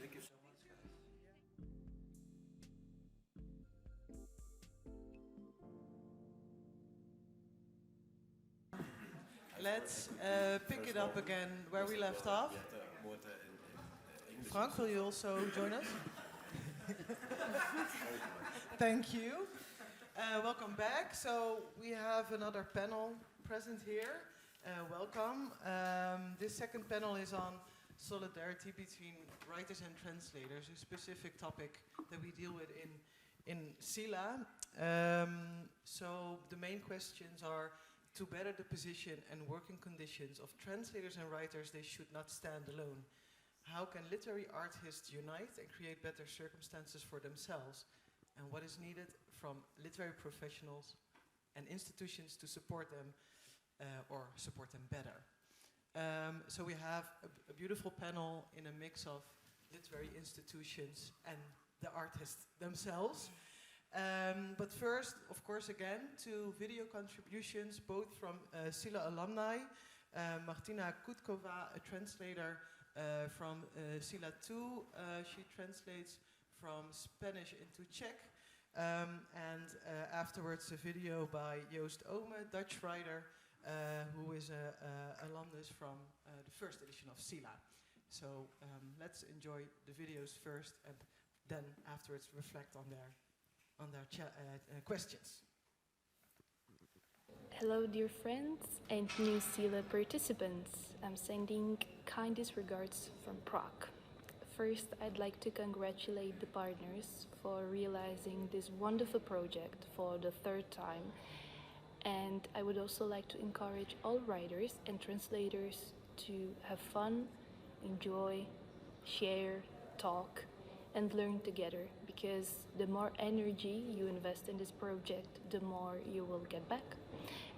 Thank you so much, guys. Let's pick it up again where we left off. Frank, will you also join us? Thank you. Welcome back. So we have another panel present here. Welcome. This second panel is on solidarity between writers and translators, a specific topic that we deal with in CELA. So the main questions are: to better the position and working conditions of translators and writers, they should not stand alone. How can literary artists unite and create better circumstances for themselves? And what is needed from literary professionals and institutions to support them or support them better? So we have a beautiful panel in a mix of literary institutions and the artists themselves. But first, of course, again, two video contributions, both from CELA alumni. Martina Kutkova, a translator from CELA 2. She translates from Spanish into Czech. And afterwards, a video by Joost Ome, Dutch writer, who is an alumnus from the first edition of CELA. So let's enjoy the videos first, and then afterwards reflect on their questions. Hello, dear friends and new CELA participants. I'm sending kindest regards from Prague. First, I'd like to congratulate the partners for realizing this wonderful project for the third time. And I would also like to encourage all writers and translators to have fun, enjoy, share, talk, and learn together, because the more energy you invest in this project, the more you will get back.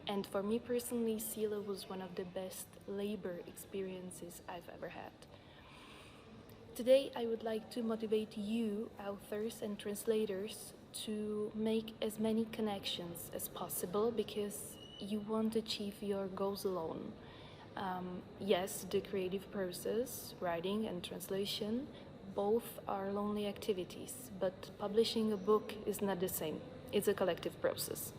And for me personally, CELA was one of the best labor experiences I've ever had. Today I would like to motivate you, authors and translators, to make as many connections as possible, because you won't achieve your goals alone. Yes, the creative process, writing and translation, both are lonely activities, but publishing a book is not the same. It's a collective process.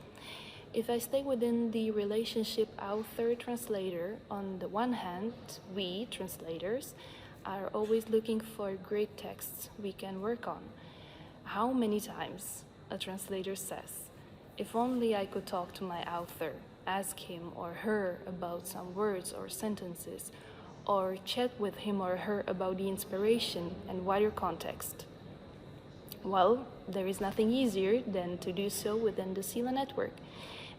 If I stay within the relationship author-translator, on the one hand, we, translators, are always looking for great texts we can work on. How many times a translator says, if only I could talk to my author, ask him or her about some words or sentences, or chat with him or her about the inspiration and wider context. Well, there is nothing easier than to do so within the CELA network.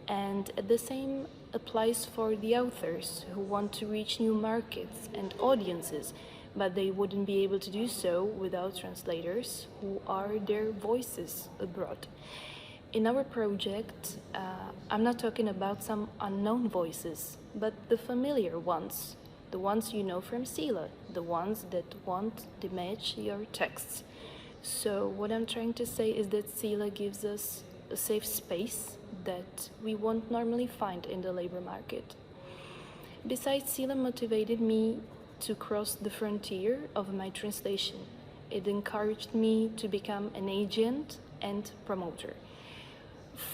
And the same applies for the authors who want to reach new markets and audiences, but they wouldn't be able to do so without translators who are their voices abroad. In our project, I'm not talking about some unknown voices, but the familiar ones. The ones you know from CELA, the ones that won't damage your texts. So what I'm trying to say is that CELA gives us a safe space that we won't normally find in the labor market. Besides, CELA motivated me to cross the frontier of my translation. It encouraged me to become an agent and promoter.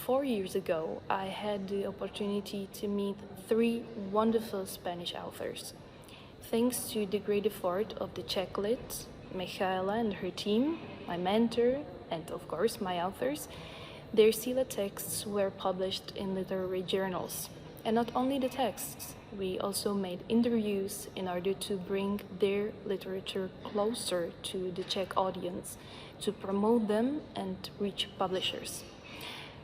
4 years ago, I had the opportunity to meet 3 wonderful Spanish authors. Thanks to the great effort of the Czechlit, Michaela and her team, my mentor, and of course my authors, their CELA texts were published in literary journals. And not only the texts, we also made interviews in order to bring their literature closer to the Czech audience, to promote them and reach publishers.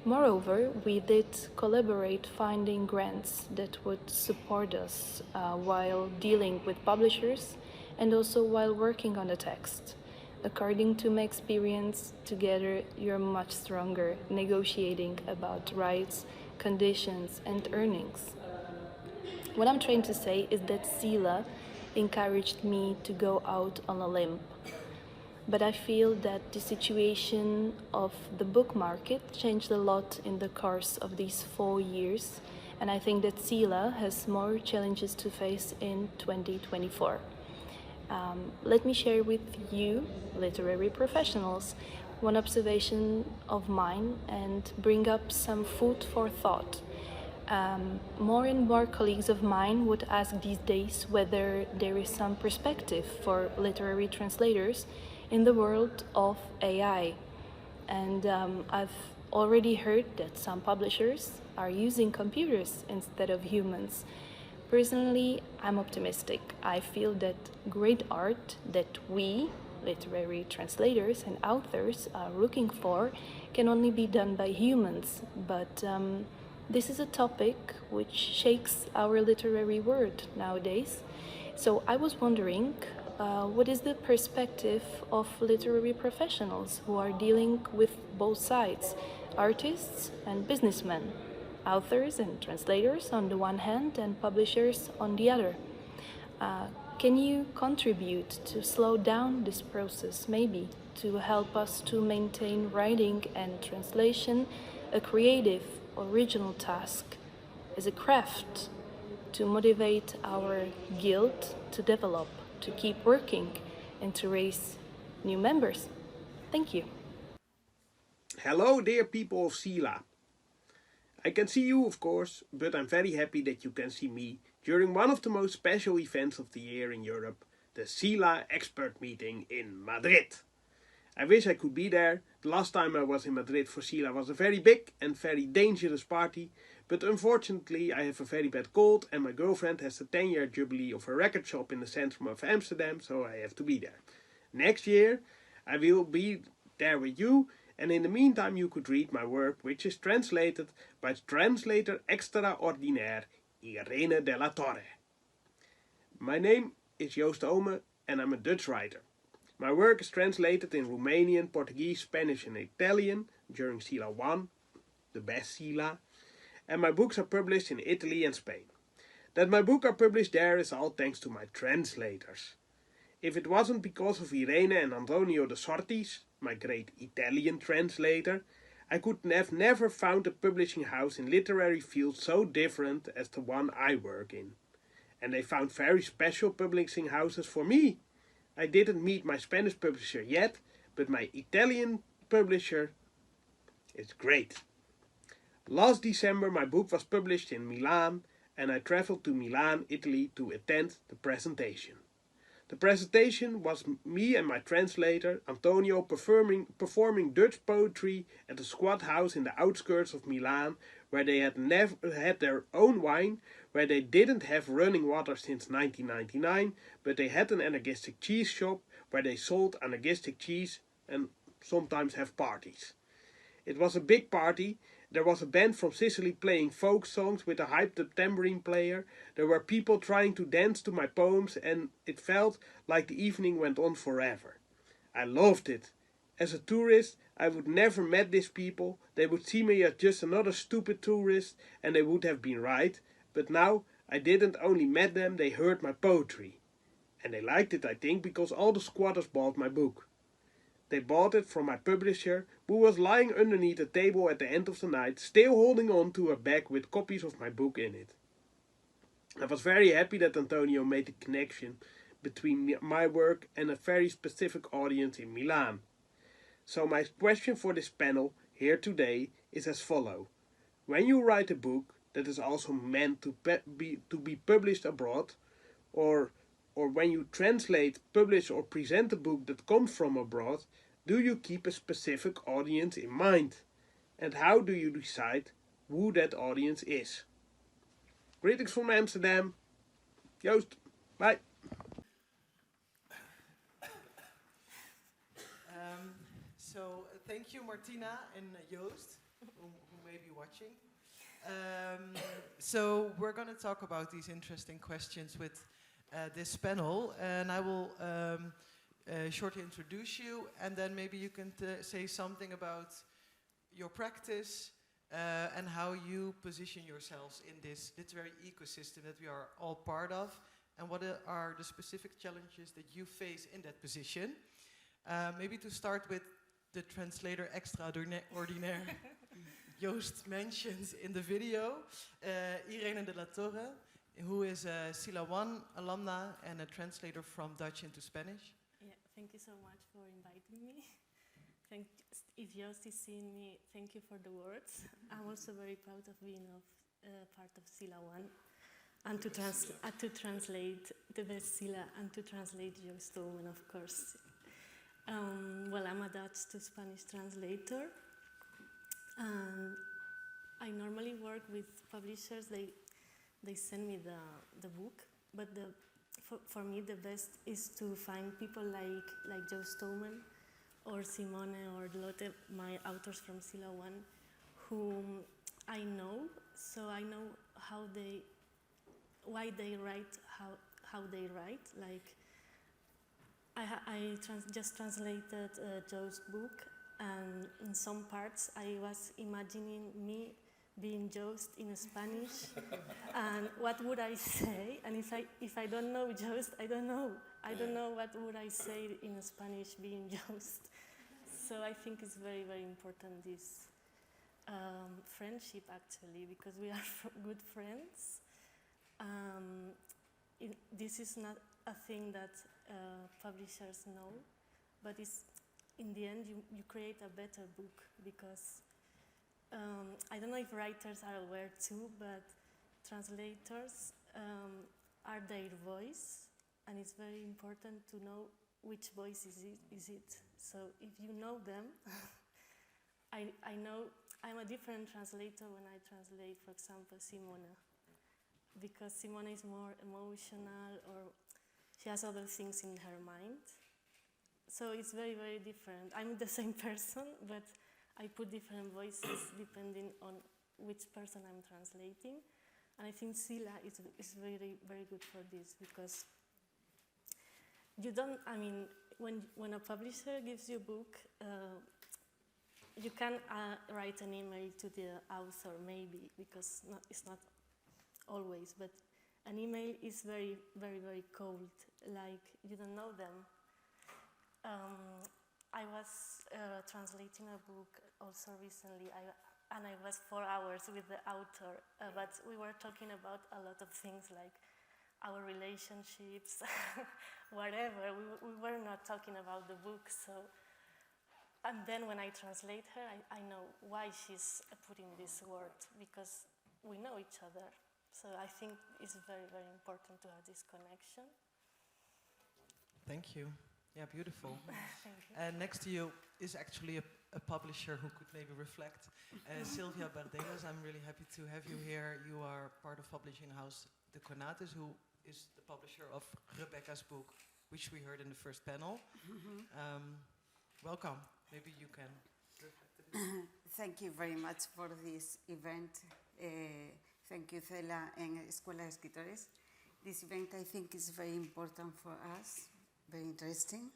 Moreover, we did collaborate finding grants that would support us while dealing with publishers and also while working on the text. According to my experience, together you're much stronger negotiating about rights, conditions and earnings. What I'm trying to say is that CELA encouraged me to go out on a limb. But I feel that the situation of the book market changed a lot in the course of these 4 years, and I think that CELA has more challenges to face in 2024. Let me share with you, literary professionals, one observation of mine and bring up some food for thought. More and more colleagues of mine would ask these days whether there is some perspective for literary translators in the world of AI. And I've already heard that some publishers are using computers instead of humans. Personally, I'm optimistic. I feel that great art that we, literary translators and authors, are looking for can only be done by humans. But this is a topic which shakes our literary world nowadays. So I was wondering, what is the perspective of literary professionals who are dealing with both sides, artists and businessmen, authors and translators on the one hand and publishers on the other? Can you contribute to slow down this process, maybe, to help us to maintain writing and translation a creative, original task, as a craft, to motivate our guild to develop, to keep working, and to raise new members? Thank you. Hello, dear people of CELA. I can see you, of course, but I'm very happy that you can see me during one of the most special events of the year in Europe, the CELA expert meeting in Madrid. I wish I could be there. The last time I was in Madrid for CELA was a very big and very dangerous party, but unfortunately I have a very bad cold and my girlfriend has the 10-year jubilee of her record shop in the center of Amsterdam, so I have to be there. Next year I will be there with you, and in the meantime you could read my work, which is translated by translator extraordinaire Irene de la Torre. My name is Joost Ome and I'm a Dutch writer. My work is translated in Romanian, Portuguese, Spanish and Italian during CELA 1, the best CELA, and my books are published in Italy and Spain. That my books are published there is all thanks to my translators. If it wasn't because of Irene and Antonio de Sortis, my great Italian translator, I could have never found a publishing house in literary fields so different as the one I work in. And they found very special publishing houses for me. I didn't meet my Spanish publisher yet, but my Italian publisher is great. Last December my book was published in Milan and I traveled to Milan, Italy to attend the presentation. The presentation was me and my translator, Antonio, performing Dutch poetry at a squat house in the outskirts of Milan, where they had never had their own wine, where they didn't have running water since 1999, but they had an anarchistic cheese shop where they sold anarchistic cheese and sometimes have parties. It was a big party. There was a band from Sicily playing folk songs with a hyped up tambourine player. There were people trying to dance to my poems and it felt like the evening went on forever. I loved it. As a tourist, I would never met these people. They would see me as just another stupid tourist and they would have been right. But now I didn't only met them, they heard my poetry. And they liked it, I think, because all the squatters bought my book. They bought it from my publisher, who was lying underneath a table at the end of the night, still holding on to a bag with copies of my book in it. I was very happy that Antonio made the connection between my work and a very specific audience in Milan. So my question for this panel here today is as follows. When you write a book that is also meant to be published abroad, or when you translate, publish or present a book that comes from abroad, do you keep a specific audience in mind? And how do you decide who that audience is? Greetings from Amsterdam. Joost, bye. Thank you Martina and Joost, who may be watching. So we're going to talk about these interesting questions with this panel, and I will shortly introduce you, and then maybe you can say something about your practice and how you position yourselves in this literary ecosystem that we are all part of, and what are the specific challenges that you face in that position. Maybe to start with the translator extraordinaire Joost mentions in the video, Irene de la Torre. who is a CELA 1 alumna and a translator from Dutch into Spanish. Yeah, thank you so much for inviting me. If Joost is seeing me, thank you for the words. I'm also very proud of being part of CELA 1 and to translate the best CELA and to translate Joost Omen, of course. Well, I'm a Dutch to Spanish translator, and I normally work with publishers. They send me the book, but for me the best is to find people like Joost Omen or Simone or Lotte, my authors from CELA 1, whom I know, so I know why they write how they write. Like I just translated Joe's book, and in some parts I was imagining me being Joost in Spanish, and what would I say? And if I don't know Joost, I don't know what would I say in Spanish being Joost. So I think it's very, very important, this friendship, actually, because we are good friends. This is not a thing that publishers know, but in the end you create a better book, because I don't know if writers are aware too, but translators are their voice, and it's very important to know which voice is it. So if you know them, I know I'm a different translator when I translate, for example, Simona, because Simona is more emotional, or she has other things in her mind. So it's very, very different. I'm the same person, but I put different voices depending on which person I'm translating. And I think CELA is very, very good for this, because you don't, I mean, when a publisher gives you a book, you can write an email to the author, maybe, because it's not always, but an email is very, very, very cold, like you don't know them. I was translating a book also recently, and I was 4 hours with the author, but we were talking about a lot of things, like our relationships, whatever. We were not talking about the book, so. And then when I translate her, I know why she's putting this word, because we know each other. So I think it's very, very important to have this connection. Thank you. Yeah, beautiful. Thank you. And next to you is actually a publisher who could maybe reflect. Sylvia Bardelas, I'm really happy to have you here. You are part of publishing house De Conatus, who is the publisher of Rebecca's book, which we heard in the first panel. Welcome. Maybe you can reflect a bit. Thank you very much for this event. Thank you, CELA and Escuela de Escritores. This event, I think, is very important for us, very interesting,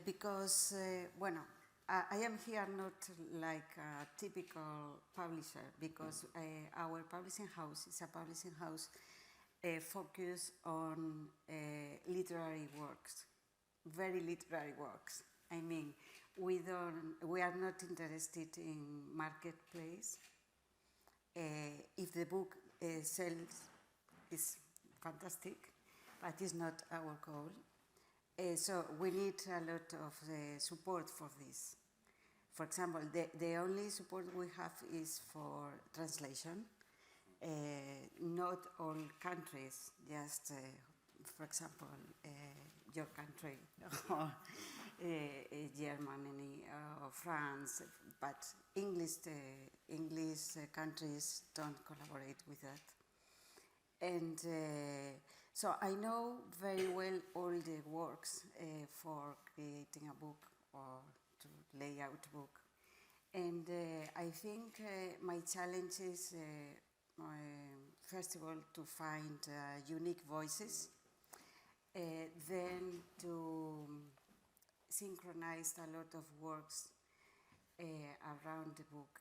because, bueno, I am here not like a typical publisher, because our publishing house is a publishing house focused on literary works, very literary works. I mean, we are not interested in marketplace. If the book sells, it's fantastic, but it's not our goal. So we need a lot of support for this. For example, the only support we have is for translation. Not all countries, just, for example, your country, or Germany, or France, but English countries don't collaborate with that. And so I know very well all the works for creating a book or to lay out a book. And I think my challenge is, first of all, to find unique voices, then to synchronize a lot of works around the book.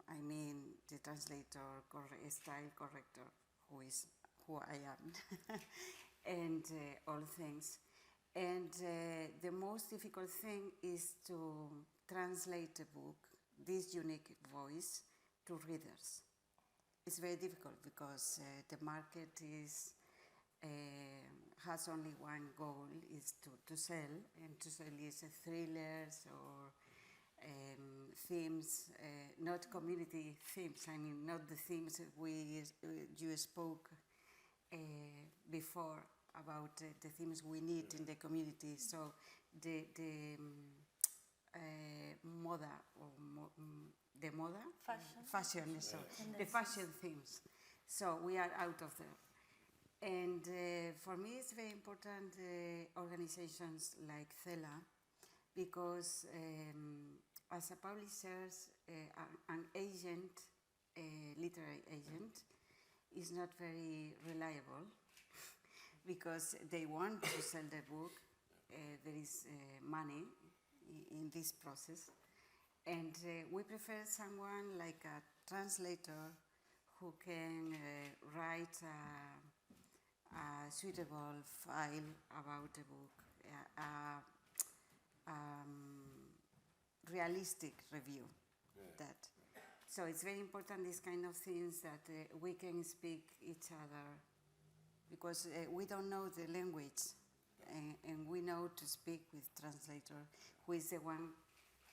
I mean, the translator, style corrector, who I am, and all things. And the most difficult thing is to translate the book, this unique voice, to readers. it's very difficult because the market is has only one goal, is to sell, and to sell is thrillers or themes, not community themes. I mean, not the themes you spoke before about the themes we need in the community. So the moda or the moda fashion, so the fashion themes. So we are out of there. And for me, it's very important organizations like CELA, because as a publisher, an agent, literary agent, is not very reliable because they want to sell the book. There is money in this process. And we prefer someone like a translator who can write a suitable file about the book, realistic review. That. So it's very important, these kind of things, that we can speak each other, because we don't know the language, and we know to speak with translator, who is the one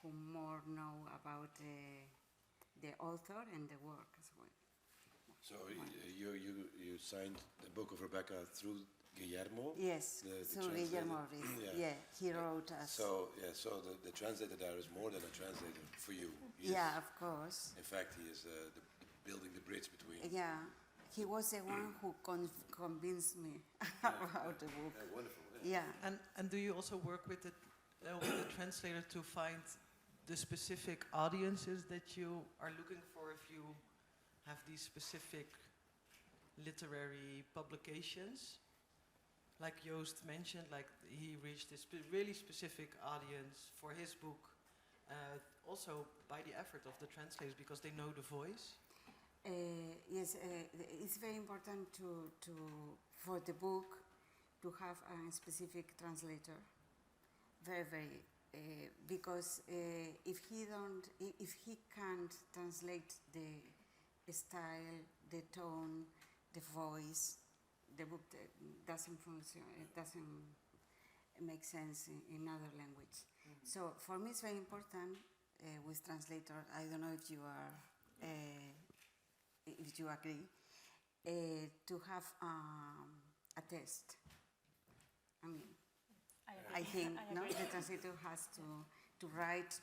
who more know about the author and the work as well. So you signed the book of Rebecca through Guillermo? Yes, the through Guillermo Ruiz. Yeah, he wrote us. So the translator there is more than a translator for you. Yeah, of course. In fact, he is building the bridge between. Yeah, he was the one who convinced me about the book. Yeah, wonderful. Yeah. And do you also work with the translator to find the specific audiences that you are looking for, if you have these specific literary publications? Like Joost mentioned, like he reached this really specific audience for his book, also by the effort of the translators, because they know the voice. Yes, it's very important for the book to have a specific translator. Very, very, because if he can't translate the style, the tone, the voice, the book doesn't function. It doesn't make sense in other language. Mm-hmm. So for me, it's very important with translator. I don't know if you are, if you agree, to have a test. I mean, I think the translator has to write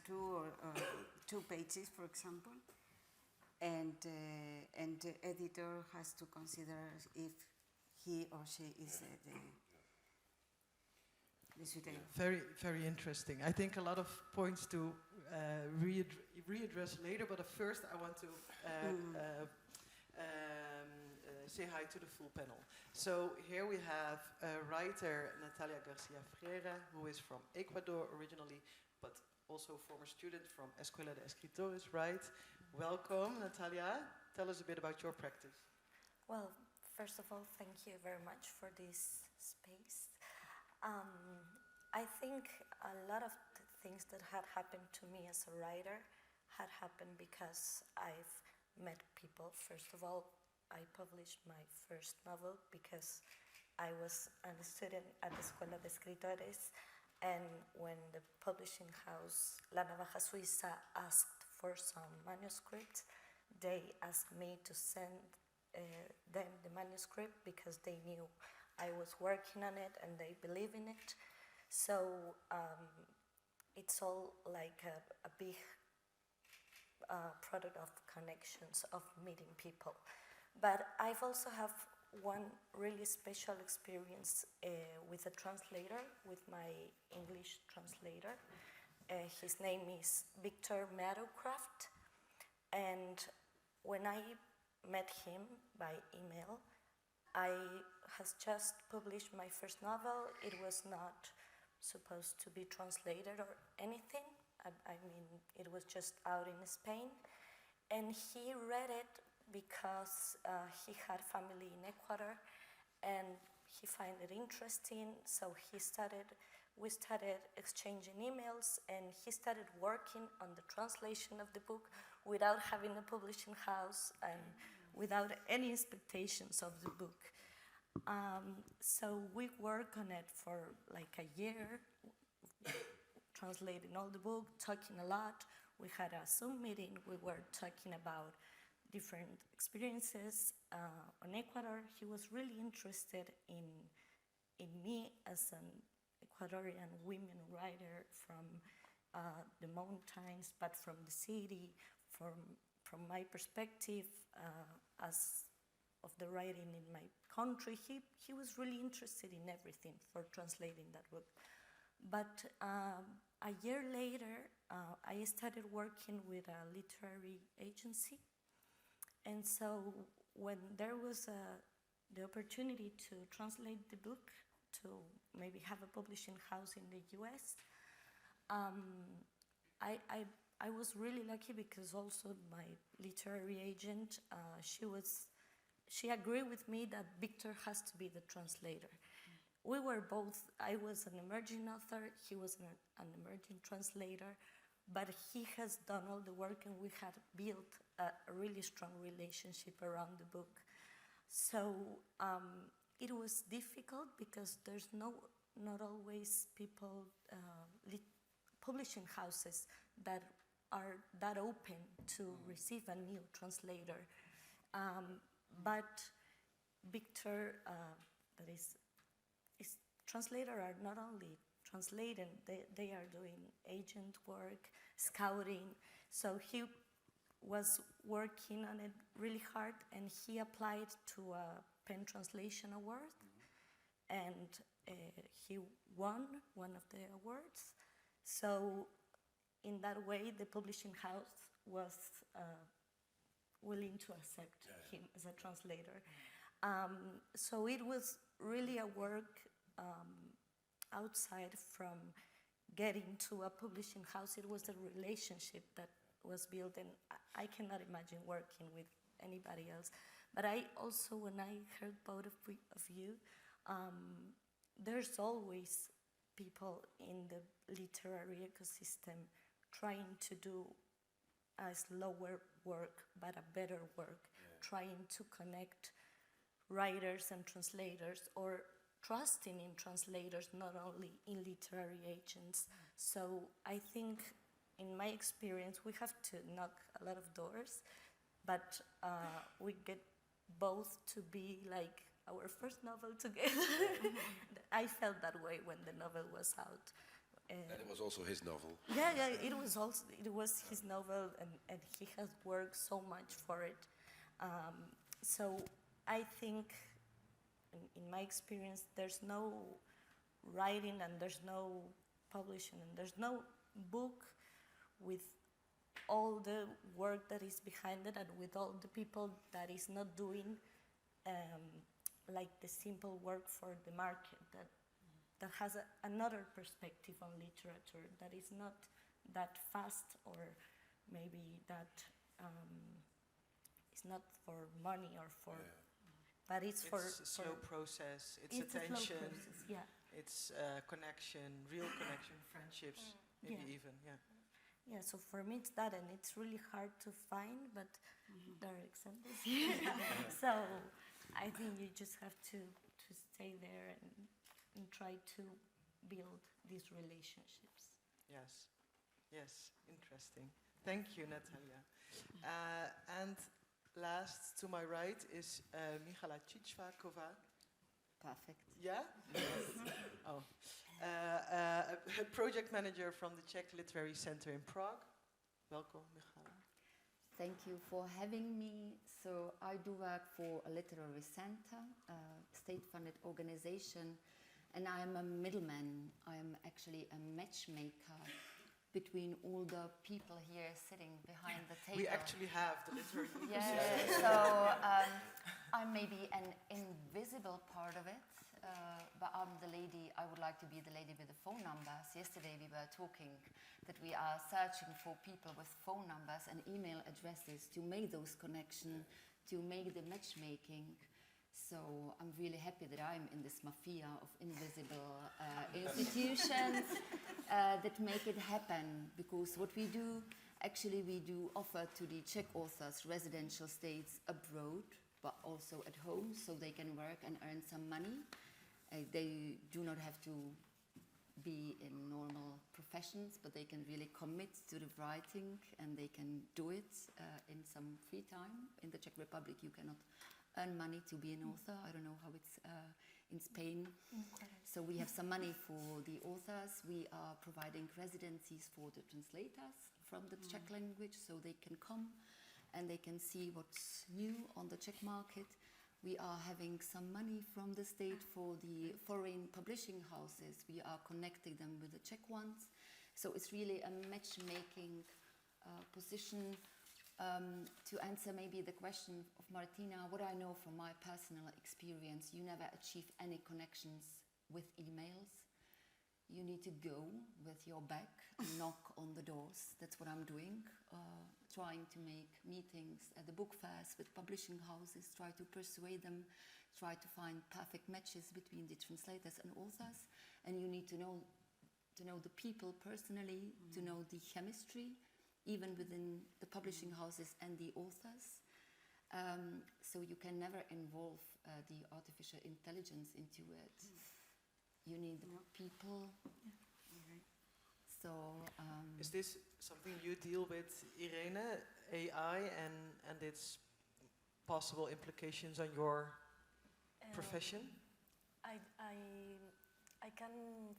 two pages, for example, and the editor has to consider if he or she is the suitable. Very, very interesting. I think a lot of points to readdress later, but first I want to say hi to the full panel. So here we have writer Natalia Garcia Freire, who is from Ecuador originally, but also former student from Escuela de Escritores, right? Welcome, Natalia. Tell us a bit about your practice. Well, first of all, thank you very much for this space. I think a lot of the things that had happened to me as a writer had happened because I've met people. First of all, I published my first novel because I was a student at the Escuela de Escritores, and when the publishing house La Navaja Suiza asked for some manuscripts, they asked me to send them the manuscript because they knew I was working on it and they believe in it. So it's all like a big product of connections, of meeting people. But I've also have one really special experience with a translator, with my English translator. His name is Victor Meadowcraft, and when I met him by email, I has just published my first novel. It was not supposed to be translated or anything. I mean, it was just out in Spain, and he read it because he had family in Ecuador, and he found it interesting. So we started exchanging emails, and he started working on the translation of the book without having a publishing house, and without any expectations of the book. So we worked on it for like a year, translating all the book, talking a lot. We had a Zoom meeting. We were talking about different experiences on Ecuador. He was really interested in me as an Ecuadorian women writer from the mountains, but from the city, from my perspective as of the writing in my country. He was really interested in everything for translating that book. But a year later, I started working with a literary agency. And so when there was the opportunity to translate the book, to maybe have a publishing house in the US, I was really lucky because also my literary agent, she agreed with me that Victor has to be the translator. We were both, I was an emerging author, he was an emerging translator, but he has done all the work and we had built a really strong relationship around the book. So it was difficult because there's not always people, publishing houses that are that open to receive a new translator. But Victor, that is translators are not only translating, they are doing agent work, scouting. So he was working on it really hard and he applied to a Pen Translation Award and he won one of the awards. So in that way, the publishing house was willing to accept him as a translator. So it was really a work outside from getting to a publishing house. It was a relationship that was built, and I cannot imagine working with anybody else. But I also, when I heard both of you, there's always people in the literary ecosystem trying to do a slower work, but a better work, trying to connect writers and translators, or trusting in translators, not only in literary agents. So I think, in my experience, we have to knock a lot of doors, but we get both to be like our first novel together. I felt that way when the novel was out. And it was also his novel. Yeah, it was his novel, and he has worked so much for it. So I think, in my experience, there's no writing and there's no publishing and there's no book with all the work that is behind it and with all the people that is not doing like the simple work for the market that has another perspective on literature that is not that fast or maybe that it's not for money or for, but it's for a slow process. It's attention. A slow process, yeah. It's connection, real connection, friendships, maybe even, Yeah, so for me it's that, and it's really hard to find, but there are examples here. So I think you just have to stay there and try to build these relationships. Yes, interesting. Thank you, Natalia. And last to my right is Michala Cicva-Kovac. Perfect. Yeah? Oh. A project manager from the Czech Literary Center in Prague. Welcome, Michala. Thank you for having me. So I do work for a literary center, a state-funded organization, and I am a middleman. I am actually a matchmaker between all the people here sitting behind the table. We actually have the literary Yeah, so I'm maybe an invisible part of it, but I'm the lady, I would like to be the lady with the phone numbers. Yesterday we were talking that we are searching for people with phone numbers and email addresses to make those connections, to make the matchmaking. So I'm really happy that I'm in this mafia of invisible institutions that make it happen, because what we do Actually, we do offer to the Czech authors residential stays abroad, but also at home, so they can work and earn some money. They do not have to be in normal professions, but they can really commit to the writing, and they can do it in some free time. In the Czech Republic, you cannot earn money to be an author. I don't know how it's in Spain. So we have some money for the authors. We are providing residencies for the translators from the Czech language, so they can come and they can see what's new on the Czech market. We are having some money from the state for the foreign publishing houses. We are connecting them with the Czech ones. So it's really a matchmaking position. To answer maybe the question of Martina, what I know from my personal experience, you never achieve any connections with emails. You need to go with your bag and knock on the doors. That's what I'm doing, trying to make meetings at the book fairs with publishing houses, try to persuade them, try to find perfect matches between the translators and authors. And you need to know the people personally, to know the chemistry, even within the publishing houses and the authors. So you can never involve the artificial intelligence into it. You need the people. So is this something you deal with, Irene, AI and its possible implications on your profession? I can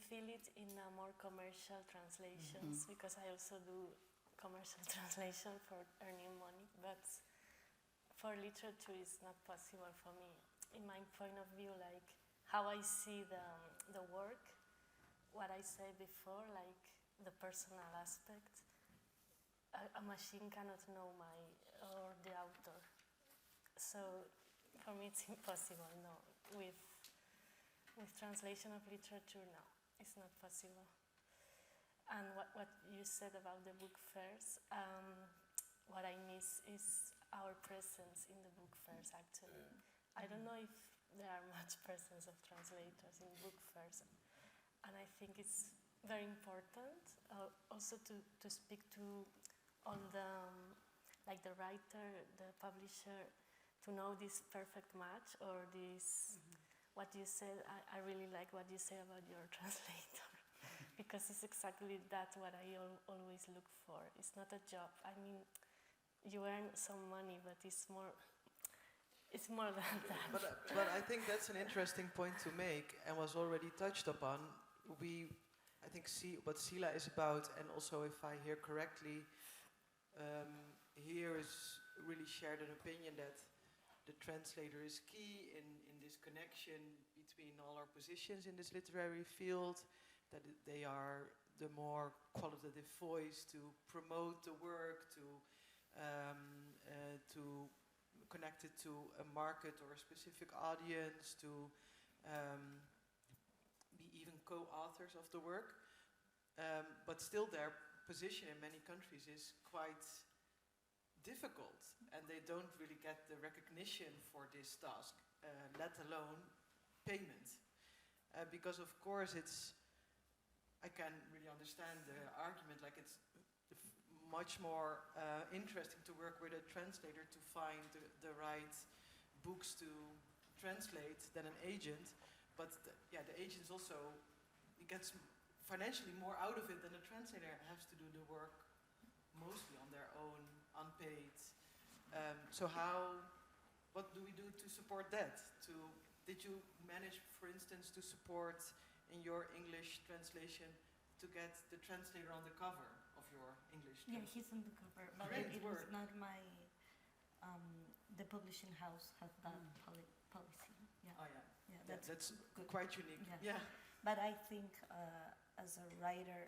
feel it in more commercial translations because I also do commercial translation for earning money, but for literature it's not possible for me. In my point of view, like how I see the work, what I said before, like the personal aspect, a machine cannot know or the author. So for me it's impossible, no. With translation of literature, no, it's not possible. And what you said about the book fairs, what I miss is our presence in the book fairs, actually. I don't know if there are much presence of translators in book fairs. And I think it's very important also to speak to all the, like the writer, the publisher, to know this perfect match or this, what you said, I really like what you say about your translator. Because it's exactly that what I always look for. It's not a job. I mean, you earn some money, but it's more than that. But I think that's an interesting point to make and was already touched upon. I think what CELA is about, and also if I hear correctly, here is really shared an opinion that the translator is key in this connection between all our positions in this literary field, that they are the more qualitative voice to promote the work, to connect it to a market or a specific audience, to be even co-authors of the work. But still their position in many countries is quite difficult, and they don't really get the recognition for this task, let alone payment. Because of course I can really understand the argument, like it's much more interesting to work with a translator to find the right books to translate than an agent. But the agent also, he gets financially more out of it than a translator has to do the work mostly on their own, unpaid. So what do we do to support that? Did you manage, for instance, to support in your English translation to get the translator on the cover of your English translation? Yeah, he's on the cover, but Great it work. was not my, the publishing house has that policy. Yeah. Oh yeah. Yeah, That's good. quite unique. Yeah. But I think as a writer,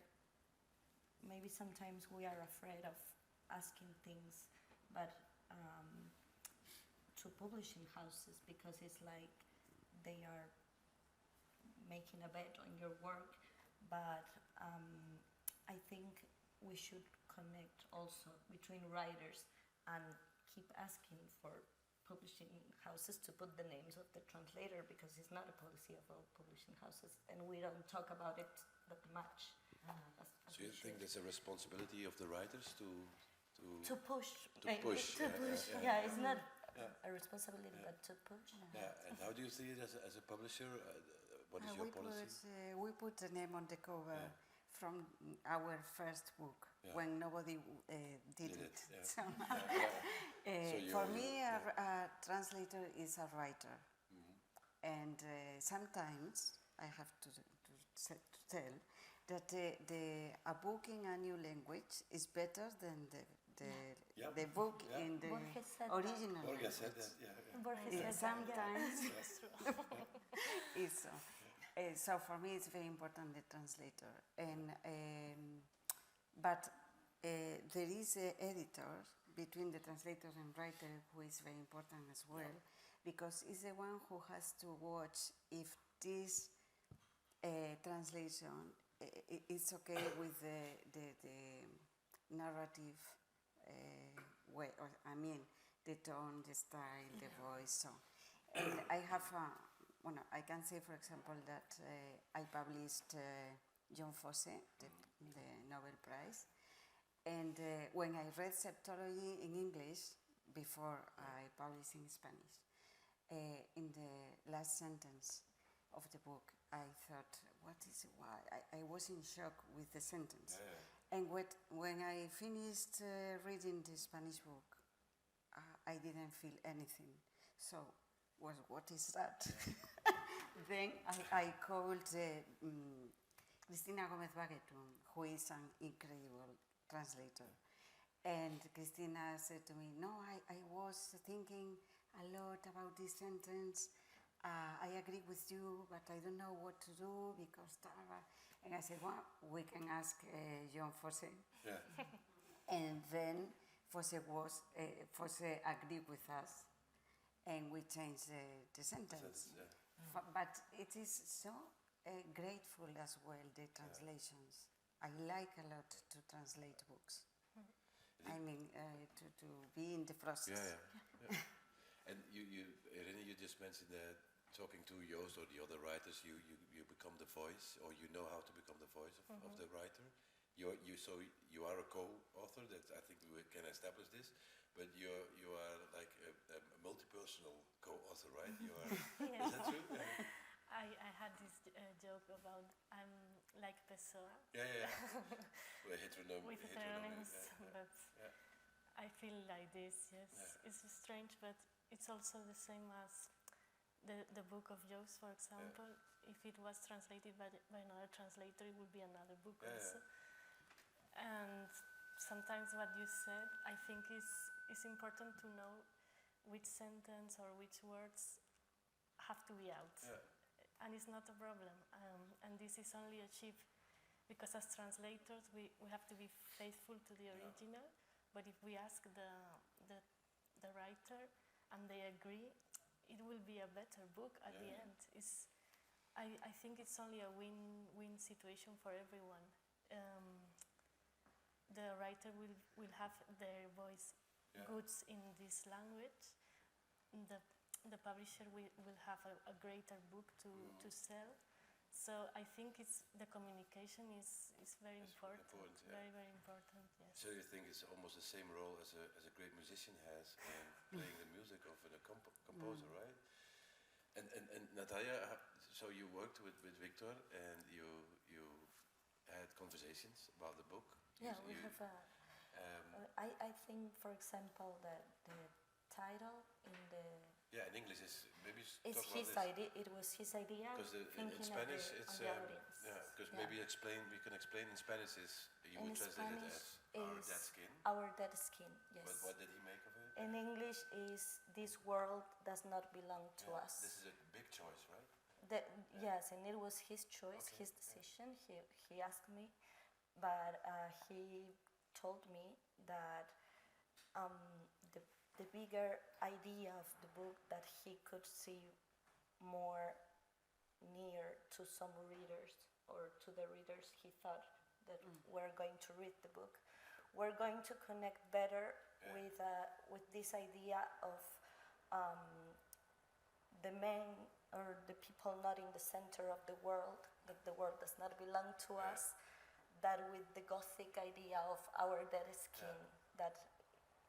maybe sometimes we are afraid of asking things, but to publishing houses, because it's like they are making a bet on your work. But I think we should connect also between writers and keep asking for publishing houses to put the names of the translator, because it's not a policy of all publishing houses, and we don't talk about it that much. So Do you think there's a responsibility of the writers to push. yeah. It's not a responsibility, but to push. Yeah, and how do you see it as a publisher? What is your policy? We put the name on the cover from our first book when nobody did it. Yeah. So, So for me, a translator is a writer, and sometimes I have to tell that a book in a new language is better than the book in the Borges said original Borges language. said that, yeah. Borges said Sometimes it's so. So for me, it's very important, the translator. But there is an editor between the translator and writer who is very important as well, because it's the one who has to watch if this translation is okay with the narrative way, or I mean, the tone, the style, the voice. So, and I have, I can say, for example, that I published John Fosse, the Nobel Prize, and when I read Septology in English before I published in Spanish, in the last sentence of the book, I thought, what is it? Why? I was in shock with the sentence. And when I finished reading the Spanish book, I didn't feel anything. So, what is that? Then I called Cristina Gomez Baguetun, who is an incredible translator. And Cristina said to me, no, I was thinking a lot about this sentence. I agree with you, but I don't know what to do because... And I said, well, we can ask John Fosse. Yeah. And then Fosse agreed with us, and we changed the sentence. But it is so grateful as well, the translations. I like a lot to translate books. I mean, to be in the process. Yeah. And Irene, you just mentioned that talking to Joost or the other writers, you become the voice, or you know how to become the voice of the writer. You are a co-author. That I think we can establish this, but you are like a multi-personal co-author, right? You are. Yes. Is that true? I had this joke about I'm like Pessoa. Yeah. With heteronyms, yeah. but I feel like this. Yes, it's strange, but it's also the same as the book of Joost, for example. If it was translated by another translator, it would be another book also. And sometimes what you said, I think is important to know which sentence or which words have to be out. And it's not a problem. And this is only achieved because as translators, we have to be faithful to the original. But if we ask the writer and they agree, it will be a better book at the end. I think it's only a win-win situation for everyone. The writer will have their voice goods in this language. The publisher will have a greater book to sell. So I think the communication is very important. Very, very important, yes. So you think it's almost the same role as a great musician has in playing the music of a composer, right? And Natalia, so you worked with Victor and you had conversations about the book. Yeah, we have I think, for example, that the title in the... Yeah, in English is maybe it's talk his about idea. It was his idea. Because in Spanish it's because maybe we can explain in Spanish is you would translate it as Our Dead Skin. Our Dead Skin, yes. But what did he make of it? In English is This World Does Not Belong to Us. This is a big choice, right? Yes, and it was his choice, his decision. He asked me, but he told me that the bigger idea of the book that he could see more near to some readers or to the readers he thought that were going to read the book, were going to connect better with this idea of the men or the people not in the center of the world, that the world does not belong to us, that with the Gothic idea of our dead skin, that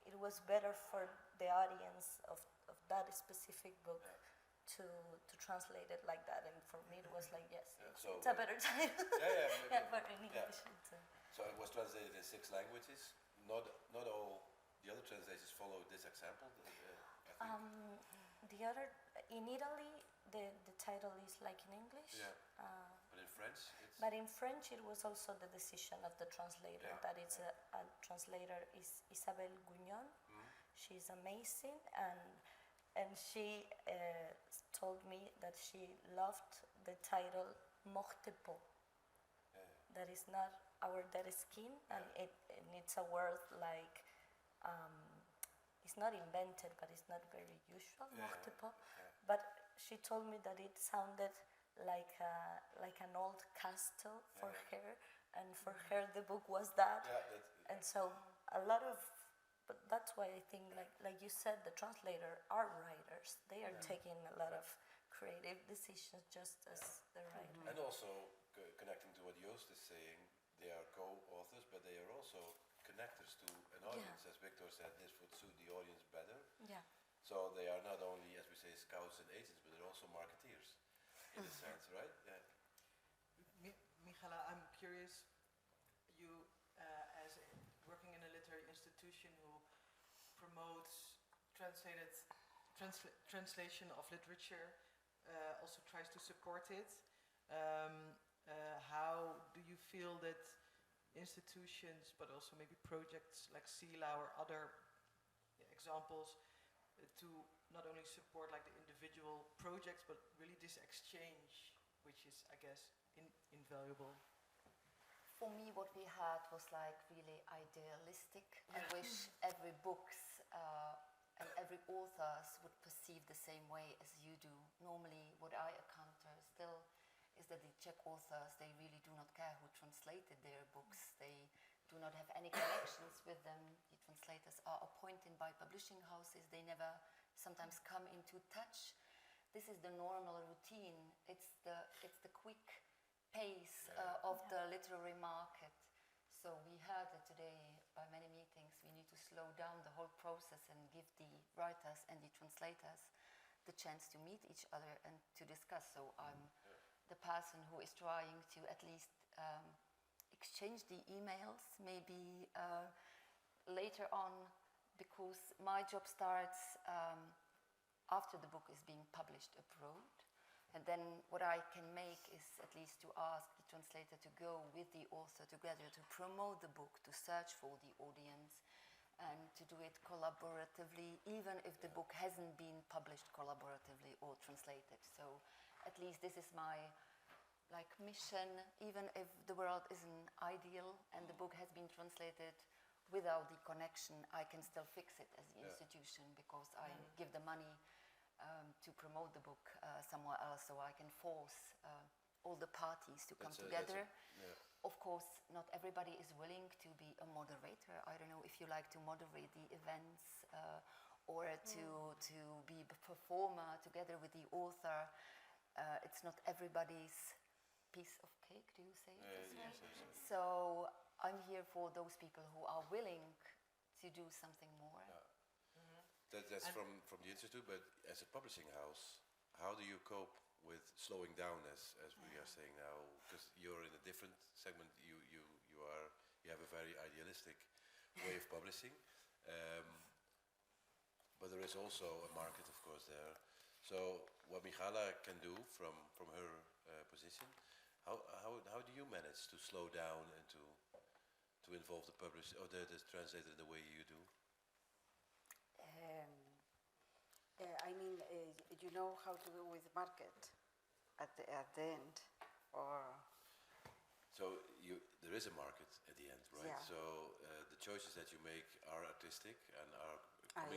it was better for the audience of that specific book to translate it like that. And for me, it was like, yes, so it's a better title. maybe, but in English, So it was translated in 6 languages. Not all the other translations followed this example. I think. The other, in Italy, the title is like in English. Yeah. But in French, it's. But in French, it was also the decision of the translator. Yeah, That it's a translator is Isabelle Gugnon. She's amazing, and she told me that she loved the title Mortepo. That is not our dead skin, and it's a word like. It's not invented, but it's not very usual, Mortepo. But she told me that it sounded like an old castle for her, and for her the book was that. And so a lot of, but that's why I think, like you said, the translator are writers. They are taking a lot of creative decisions just as the writer. And also connecting to what Joost is saying, they are co-authors, but they are also connectors to an audience. As Victor said, this would suit the audience better. Yeah. So they are not only, as we say, scouts and agents, but they're also marketeers, in a sense, right? Yeah. Michala, I'm curious, you as working in a literary institution who promotes translation of literature, also tries to support it. How do you feel that institutions, but also maybe projects like CELA or other examples, to not only support like the individual projects, but really this exchange, which is, I guess, invaluable? For me, what we had was like really idealistic. I wish every books and every authors would perceive the same way as you do. Normally, what I encounter still is that the Czech authors, they really do not care who translated their books. They do not have any connections with them. The translators are appointed by publishing houses. They never sometimes come into touch. This is the normal routine. It's the quick pace of the literary market. So we heard that today by many meetings we need to slow down the whole process and give the writers and the translators the chance to meet each other and to discuss. So I'm the person who is trying to at least exchange the emails, maybe later on, because my job starts after the book is being published abroad. And then what I can make is at least to ask the translator to go with the author together to promote the book, to search for the audience, and to do it collaboratively, even if the book hasn't been published collaboratively or translated. So at least this is my mission, even if the world isn't ideal and the book has been translated without the connection, I can still fix it as the institution, because I give the money to promote the book somewhere else, so I can force all the parties to come together. Of course, not everybody is willing to be a moderator. I don't know if you like to moderate the events or to be a performer together with the author. It's not everybody's piece of cake, do you say it this way? So I'm here for those people who are willing to do something more. That's from the Institute, but as a publishing house, how do you cope with slowing down, as we are saying now? Because you're in a different segment. You have a very idealistic way of publishing, but there is also a market, of course, there. So what Michala can do from her position, how do you manage to slow down and to involve the publisher or the translator in the way you do? I mean, you know how to do with market at the end, or so there is a market at the end, right? Yeah. So the choices that you make are artistic and are coming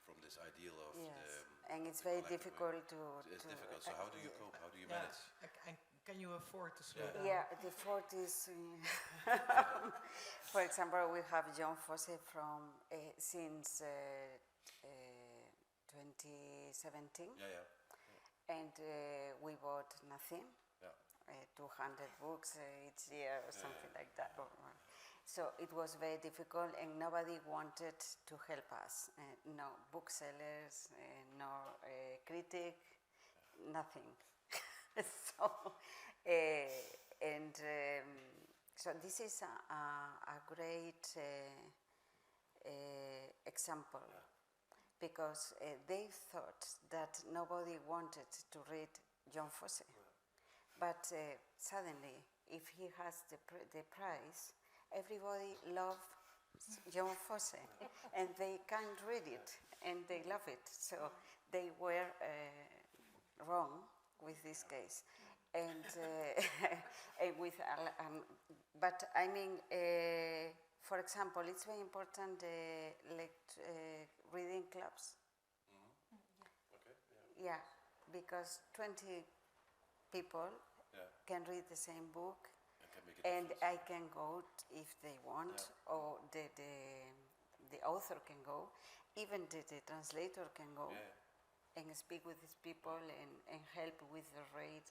from this ideal of and it's very difficult to. It's difficult. So how do you cope? How do you manage? And can you afford to slow down? Yeah, the fault is, for example, we have John Fosse from since 2017. Yeah. And we bought nothing. Yeah. 200 books each year or something like that. So it was very difficult, and nobody wanted to help us. No booksellers, no critic, nothing. So, so this is a great example, because they thought that nobody wanted to read John Fosse. But suddenly, if he has the prize, everybody loves John Fosse, and they can't read it, and they love it. So they were wrong with this case, and with but I mean, for example, it's very important reading clubs. Okay. Yeah, because 20 people can read the same book, and I can go if they want, or the author can go, even the translator can go and speak with these people and help with the read.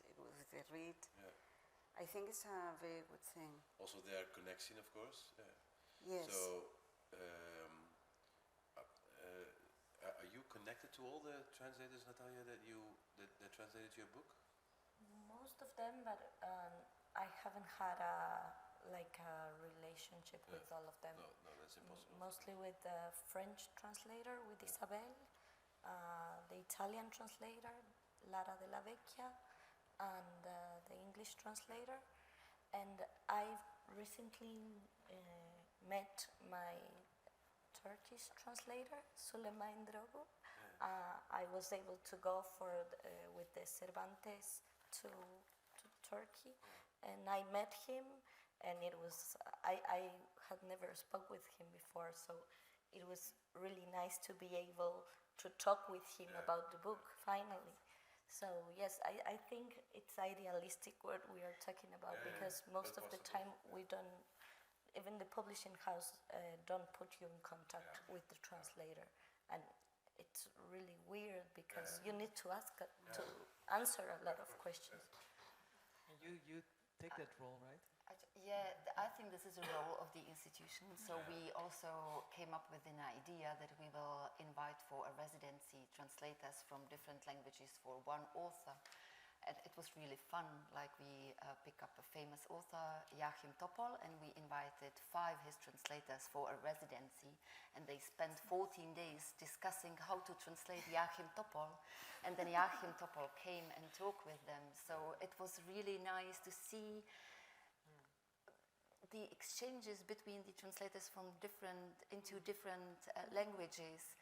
I think it's a very good thing. Also their connection, of course. Yes. So, are you connected to all the translators, Natalia, that translated your book? Most of them, but I haven't had a relationship with all of them. No, that's impossible. Mostly with the French translator, with Isabel, the Italian translator, Lara della Vecchia, and the English translator. And I've recently met my Turkish translator, Süleyman Drogu. I was able to go with the Cervantes to Turkey, and I met him, and it was I had never spoke with him before, so it was really nice to be able to talk with him about the book finally. So yes, I think it's idealistic what we are talking about, because most of the time we don't, even the publishing house don't put you in contact with the translator, and it's really weird because you need to to answer a lot of questions. And you take that role, right? I think this is a role of the institution. So we also came up with an idea that we will invite for a residency translators from different languages for one author. And it was really fun. Like we pick up a famous author, Joachim Topol, and we invited 5 his translators for a residency. And they spent 14 days discussing how to translate Joachim Topol. And then Joachim Topol came and talked with them. So it was really nice to see the exchanges between the translators from different languages.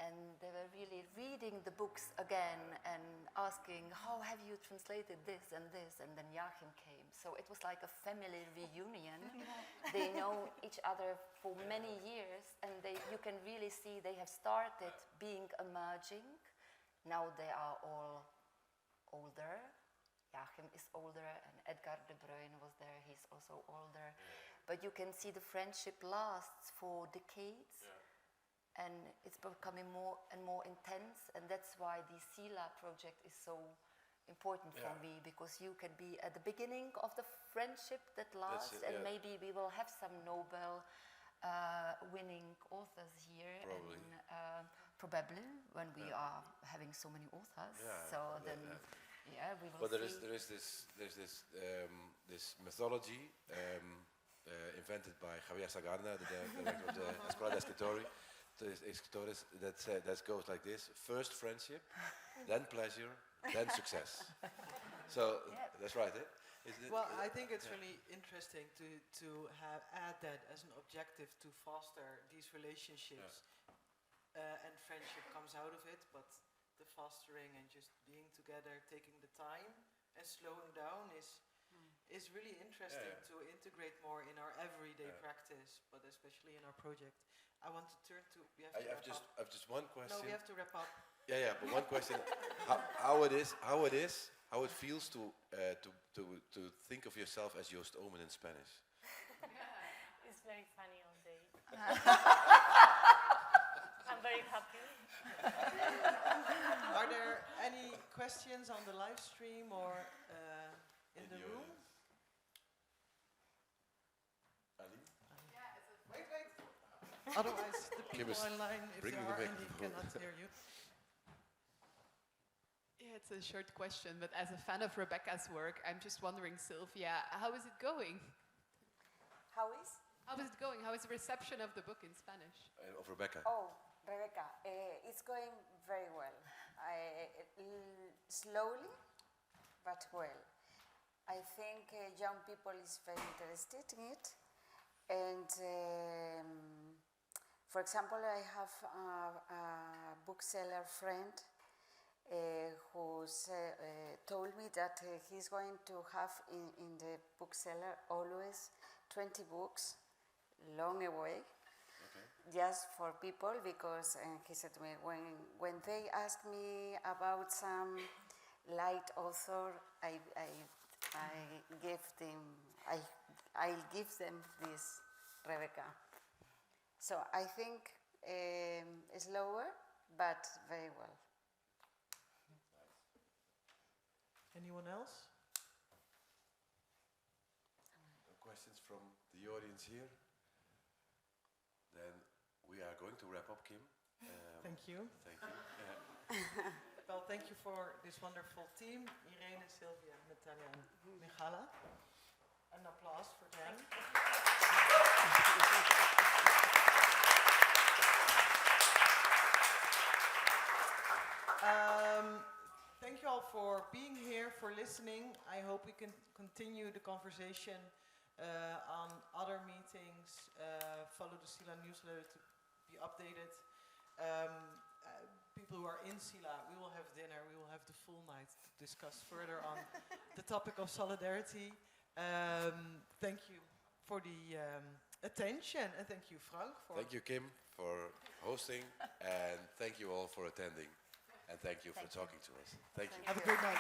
And they were really reading the books again and asking, how have you translated this and this? And then Joachim came. So it was like a family reunion. They know each other for many years, and you can really see they have started being emerging. Now they are all older. Joachim is older, and Edgar de Bruyne was there. He's also older. But you can see the friendship lasts for decades. And it's becoming more and more intense, and that's why the CELA project is so important for me, because you can be at the beginning of the friendship that lasts, and maybe we will have some Nobel winning authors here, probably when we are having so many authors. We will. But there's this methodology invented by Javier Sagarna, the director of the Escuela de Escritores, that goes like this: first friendship, then pleasure, then success. So that's right, eh? Isn't it? Well, I think it's really interesting to add that as an objective to foster these relationships, and friendship comes out of it. But the fostering and just being together, taking the time and slowing down is really interesting to integrate more in our everyday practice, but especially in our project. I want to turn to. I've just one question. No, we have to wrap up. Yeah, but one question: how it feels to think of yourself as Joost Omen in Spanish? It's very funny all day. I'm very happy. Are there any questions on the live stream or in the room. Ali? Wait. Otherwise, the people us- online, if bring they me the are, and microphone. cannot hear you. Yeah, it's a short question, but as a fan of Rebecca's work, I'm just wondering, Sylvia, how is it going? How is? How is it going? How is the reception of the book in Spanish? Of Rebecca. Oh, Rebecca, it's going very well. Slowly, but well. I think young people is very interested in it. And for example, I have a bookseller friend who's told me that he's going to have in the bookseller always 20 books long away, just for people, because he said to me, when they ask me about some light author, I give them this, Rebecca. So I think slower, but very well. Anyone else? Questions from the audience here? Then we are going to wrap up, Kim. Thank you. Thank you. Well, thank you for this wonderful team, Irene, Sylvia, Natalia, and Michala. An applause for them. Thank you all for being here, for listening. I hope we can continue the conversation on other meetings. Follow the CELA newsletter to be updated. People who are in CELA, we will have dinner, we will have the full night to discuss further on the topic of solidarity. Thank you for the attention, and thank you, Frank, for... Thank you, Kim, for hosting, and thank you all for attending, and thank you for talking to us. Thank you. Have a good night.